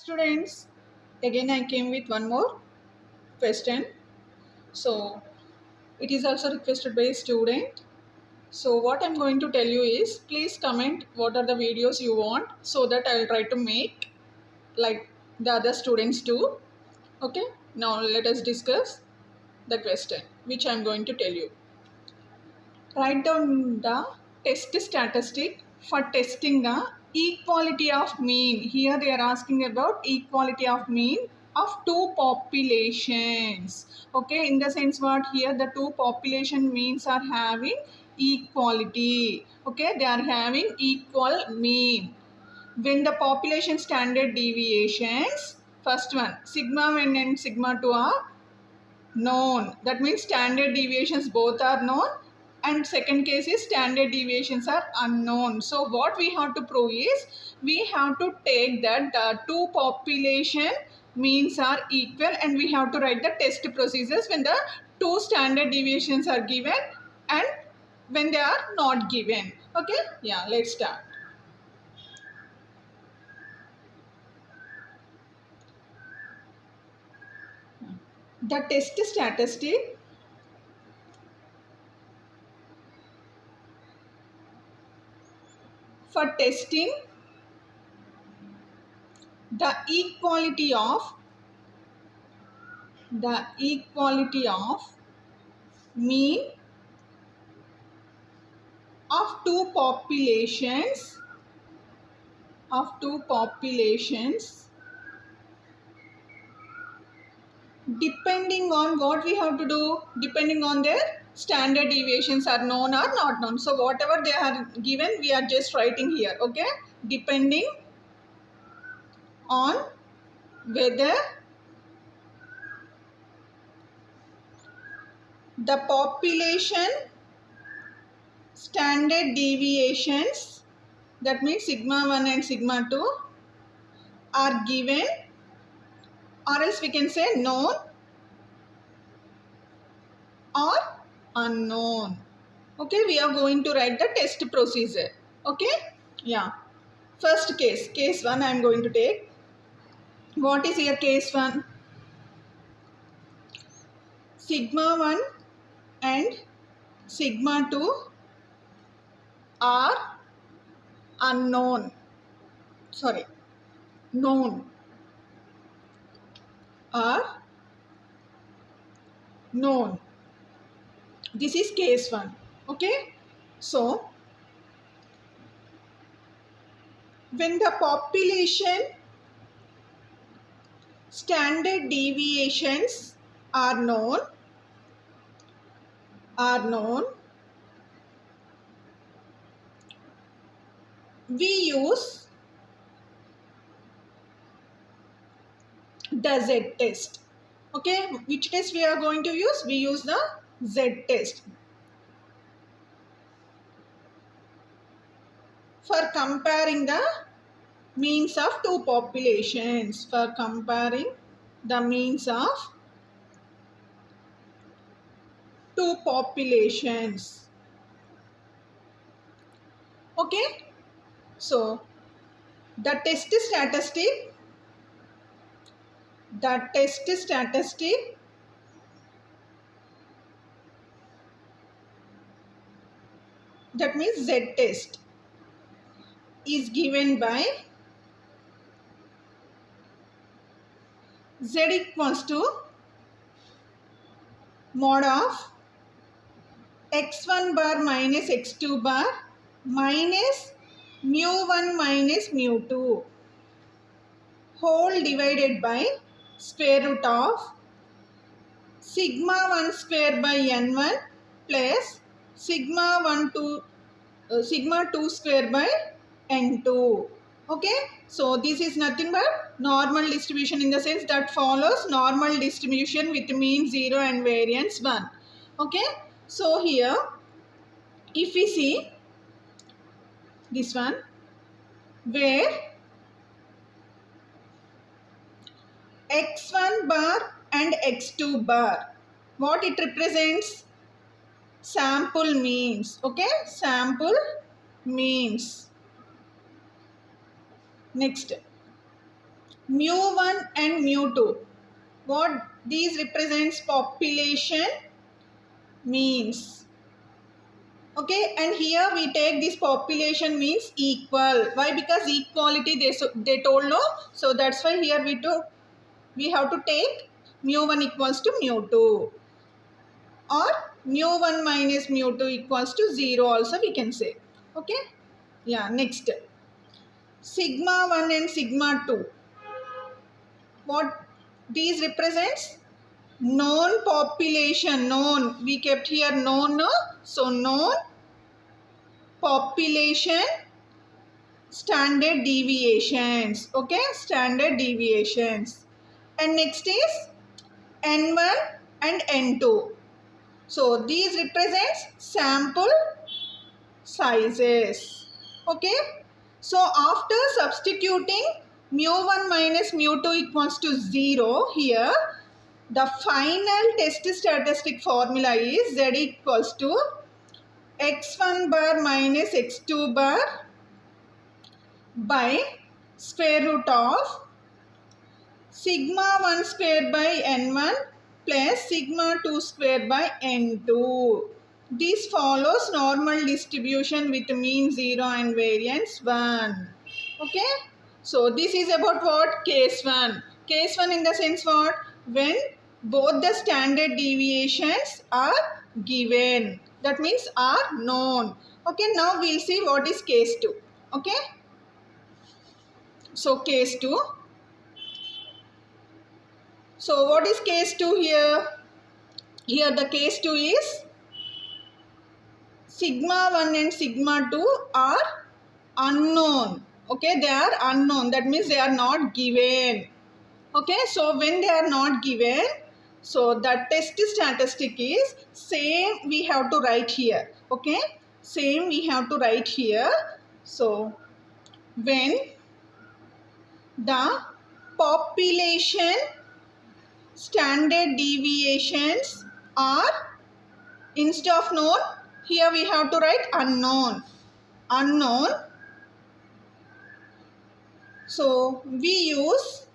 Students, again I came with one more question. So it is also requested by a student. So what I'm going to tell you is, please comment what are the videos you want so that I will try to make like the other students too. Okay, now let us discuss the question which I'm going to tell you. Write down the test statistic for testing the equality of mean. Here they are asking about equality of mean of two populations. Okay, in the sense what here the two population means are having equality. Okay, they are having equal mean. When the population standard deviations, first one sigma 1 and sigma 2 are known. That means standard deviations both are known, and second case is standard deviations are unknown. So what we have to prove is, we have to take that the two population means are equal, and we have to write the test procedures when the two standard deviations are given and when they are not given. Okay, yeah, let's start. The test statistic for testing the equality of mean of two populations depending on what we have to do, depending on their standard deviations are known or not known. So whatever they are given, we are just writing here. Okay, depending on whether the population standard deviations, that means sigma 1 and sigma 2, are given, or else we can say known or unknown. Okay, we are going to write the test procedure. Okay, yeah. First case 1 I am going to take. What is here case 1? Sigma 1 and sigma 2 are unknown. Sorry, known. Are known. This is case 1. Okay, so when the population standard deviations are known, we use the Z test. Okay, which test we are going to use? We use the Z test for comparing the means of two populations. For comparing the means of two populations. Okay, so the test statistic that means Z test is given by Z equals to mod of x1 bar minus x2 bar minus mu1 minus mu2 whole divided by square root of sigma 1 square by n1 plus sigma 2 square by n2. Okay, so this is nothing but normal distribution, in the sense that follows normal distribution with mean 0 and variance 1. Okay, so here if we see this one, where x1 bar and x2 bar, what it represents? Sample means. Okay, sample means. Next, mu1 and mu2. What these represents population means. Okay, and here we take this population means equal. Why? Because equality they told no. So that's why here we have to take mu1 equals to mu2, or mu1 minus mu2 equals to 0 also we can say. Okay. Yeah, next. Sigma 1 and sigma 2. What these represents? Known population. Known. We kept here known. No? So known population standard deviations. Okay. Standard deviations. And next is N1 and N2. So these represents sample sizes. Okay. So after substituting mu1 minus mu2 equals to 0 here, the final test statistic formula is Z equals to x1 bar minus x2 bar by square root of sigma 1 square by n1 plus sigma 2 square by n2. This follows normal distribution with mean 0 and variance 1. Okay. So this is about what? Case 1. Case 1 in the sense what? When both the standard deviations are given. That means are known. Okay. Now we'll see what is case 2. Okay. So case 2. So what is case 2 here? Here the case 2 is sigma 1 and sigma 2 are unknown. Okay, they are unknown. That means they are not given. Okay, so when they are not given, so the test statistic is same we have to write here. Okay, same we have to write here. So when the population standard deviations are, instead of known, here we have to write unknown. Unknown. So we use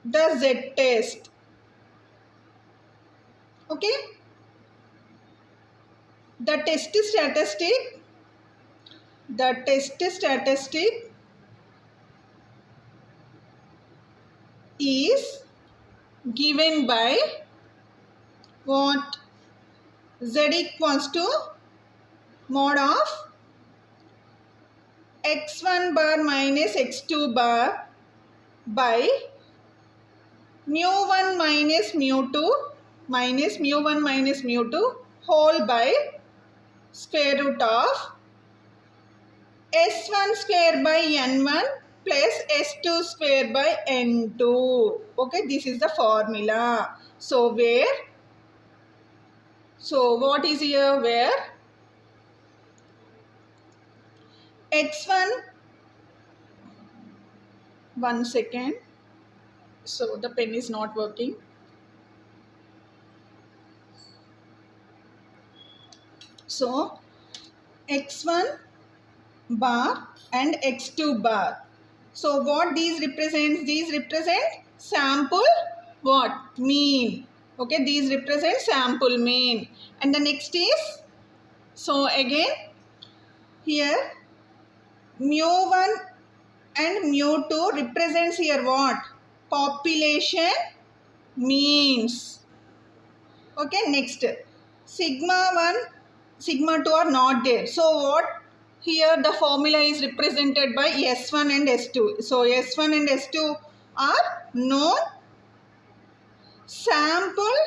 the Z test. Okay. The test statistic is given by what? Z equals to mod of x1 bar minus x2 bar by mu1 minus mu2 minus mu1 minus mu2 whole by square root of s1 square by n1 plus s2 square by n2. Okay, this is the formula. So what is here? Where x1, one second. So the pen is not working. So x1 bar and x2 bar. So what these represents? These represent sample what? Mean. Okay, these represent sample mean. And the next is, so again here mu1 and mu2 represents here what? Population means. Okay, next sigma 1, sigma 2 are not there. So what? Here the formula is represented by S1 and S2. So S1 and S2 are known sample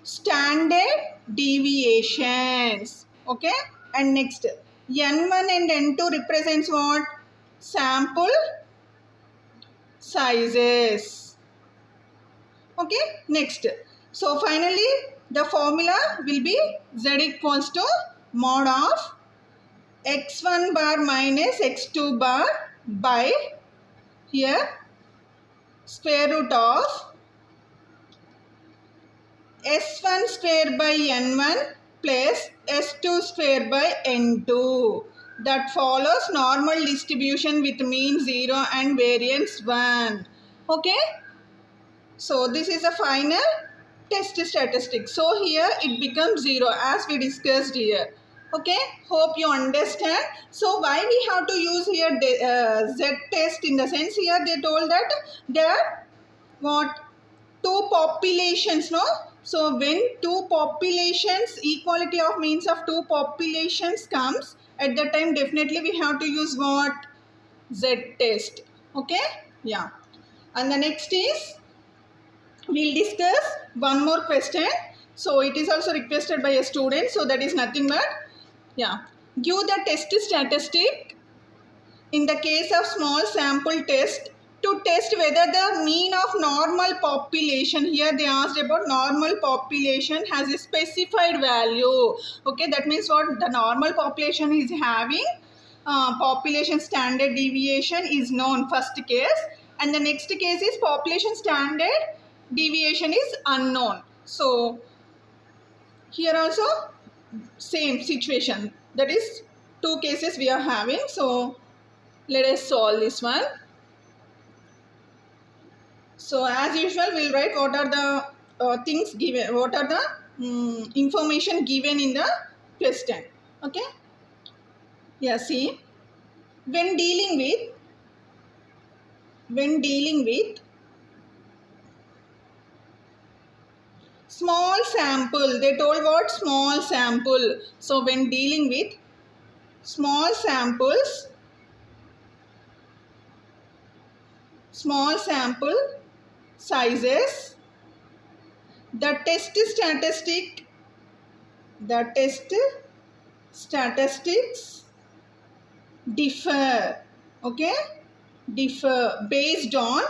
standard deviations. Okay, and next N1 and N2 represents what? Sample sizes. Okay, next. So finally the formula will be Z equals to mod of x1 bar minus x2 bar by here square root of s1 square by n1 plus s2 square by n2. that follows normal distribution with mean 0 and variance 1. Okay, so this is a final test statistic. So here it becomes 0 as we discussed here. Okay, hope you understand. So why we have to use here z test, in the sense here they told that there are what, two populations, no? So when two populations, equality of means of two populations comes, at that time definitely we have to use what, z test. Okay, yeah. And the next is, we'll discuss one more question. So it is also requested by a student, so that is nothing but, yeah, give the test statistic in the case of small sample test to test whether the mean of normal population, here they asked about normal population, has a specified value. Okay, that means what, the normal population is having population standard deviation is known, first case, and the next case is population standard deviation is unknown. So here also same situation, that is two cases we are having. So let us solve this one. So as usual, we'll write what are the things given, what are the information given in the question. Okay. Yeah, see, when dealing with small sample, they told what, small sample. So when dealing with small samples, small sample sizes, the test statistics differ. Okay, differ based on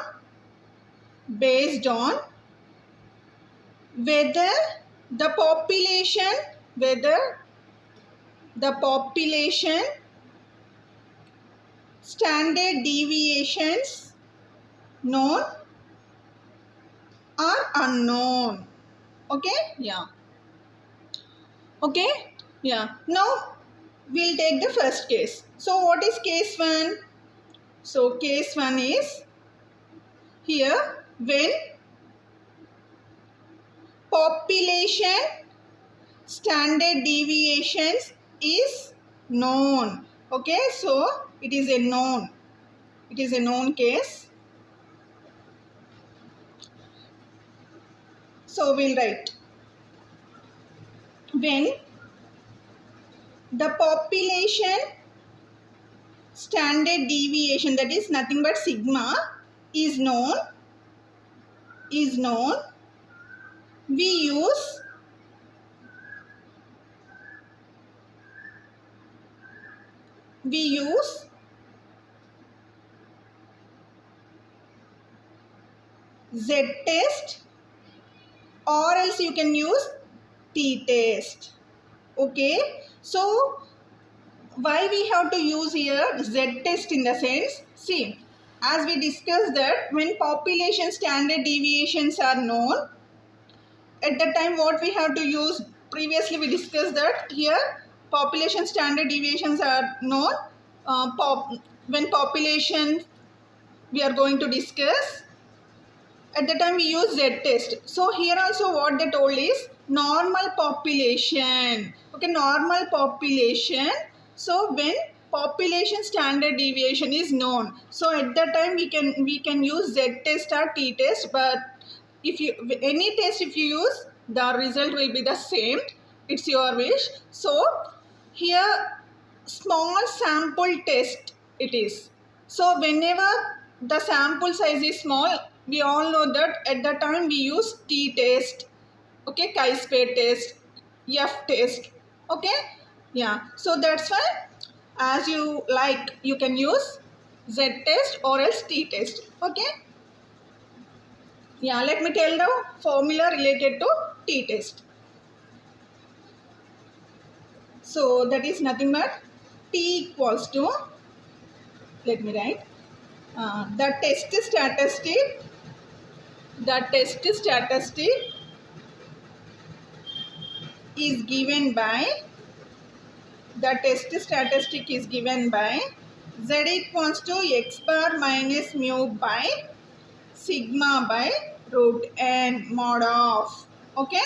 whether the population standard deviations known or unknown. Okay, yeah. Okay, yeah. Now we'll take the first case. So what is case 1? So case 1 is here, when population standard deviations is known. Okay, so it is a known case. So we'll write, when the population standard deviation, that is nothing but sigma, is known, we use z test, or else you can use t test. Okay, so why we have to use here z test, in the sense, see, as we discussed that when population standard deviations are known, at that time what we have to use, previously we discussed that here population standard deviations are known, when population we are going to discuss, at the time we use z test. So here also what they told is normal population. Okay, normal population. So when population standard deviation is known, so at that time we can use z test or t test, but if you any test if you use, the result will be the same. It's your wish. So here small sample test it is. So whenever the sample size is small, we all know that at the time we use t test. Okay, chi-square test, f test. Okay, yeah. So that's why, as you like, you can use z test or else t test. Okay, yeah. Let me tell the formula related to t test. So that is nothing but t equals to, let me write, the test statistic is given by the test statistic is given by z equals to x bar minus mu by sigma by root n mod of. Okay,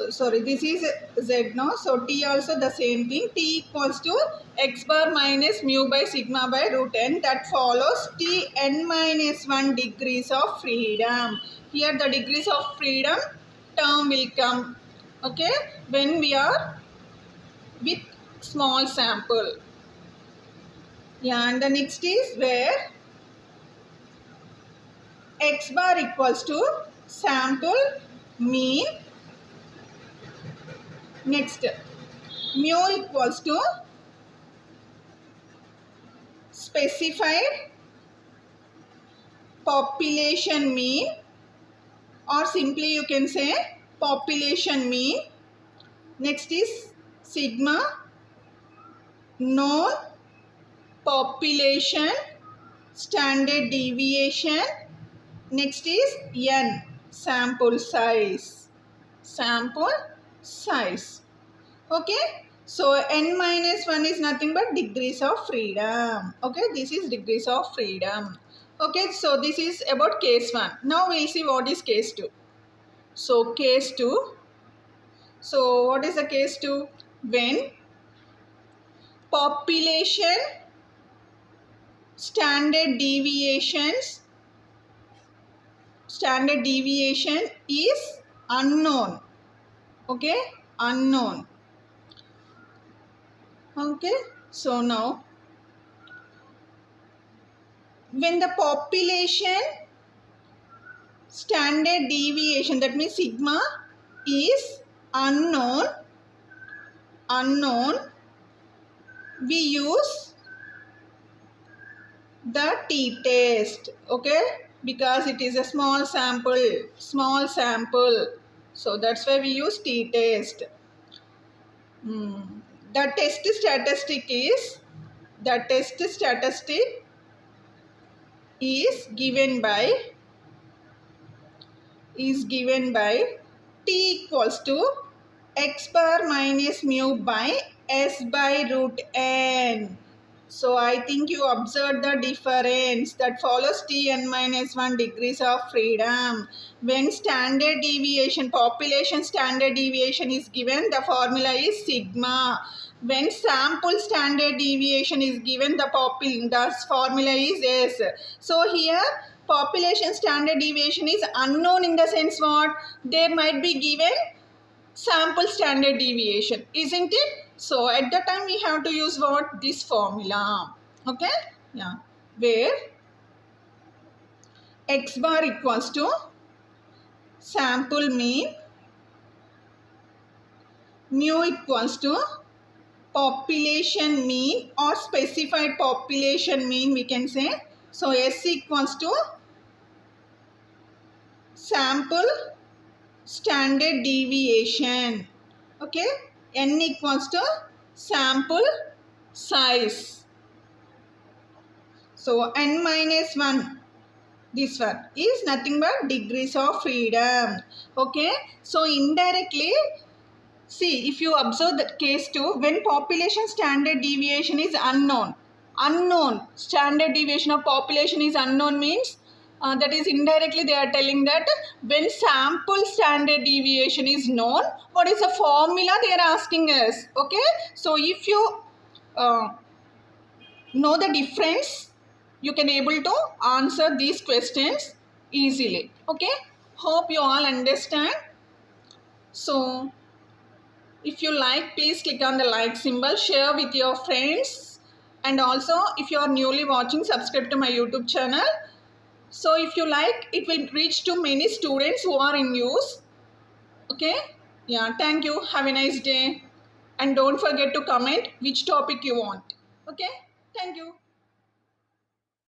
sorry, this is z now, so t also the same thing. T equals to x bar minus mu by sigma by root n, that follows t n minus 1 degrees of freedom. Here the degrees of freedom term will come, okay, when we are with small sample. Yeah, and the next is where x bar equals to sample mean. Next, mu equals to specified population mean, or simply you can say population mean. Next is sigma, known population standard deviation. Next is n, sample size. Sample size. Okay, so n minus 1 is nothing but degrees of freedom. Okay, this is degrees of freedom. Okay, so this is about case 1. Now we'll see what is case 2. So case 2. So what is the case 2? When population standard deviation is unknown. Okay, unknown. Okay, so now when the population standard deviation, that means sigma, is unknown, we use the t-test, okay, because it is a small sample, so that's why we use t-test. The test statistic is given by t equals to x bar minus mu by s by root n. So I think you observed the difference that follows t n minus 1 degrees of freedom. When standard deviation, population standard deviation is given, the formula is sigma. When sample standard deviation is given, the formula is s. So here population standard deviation is unknown in the sense what? There might be given sample standard deviation, isn't it? So at the time we have to use what? This formula. Okay? Yeah. Where x bar equals to sample mean, mu equals to population mean or specified population mean, we can say. So S equals to sample standard deviation. Okay, n equals to sample size. So n minus 1, this one is nothing but degrees of freedom. Okay, so indirectly, see, if you observe that case 2, when population standard deviation is unknown, standard deviation of population is unknown means that is indirectly they are telling that when sample standard deviation is known, what is the formula they are asking us. Okay, so if you know the difference, you can able to answer these questions easily. Okay, hope you all understand. So if you like, please click on the like symbol, share with your friends, and also if you are newly watching, subscribe to my YouTube channel. So if you like, it will reach to many students who are in use. Okay, yeah, thank you, have a nice day, and don't forget to comment which topic you want. Okay, thank you.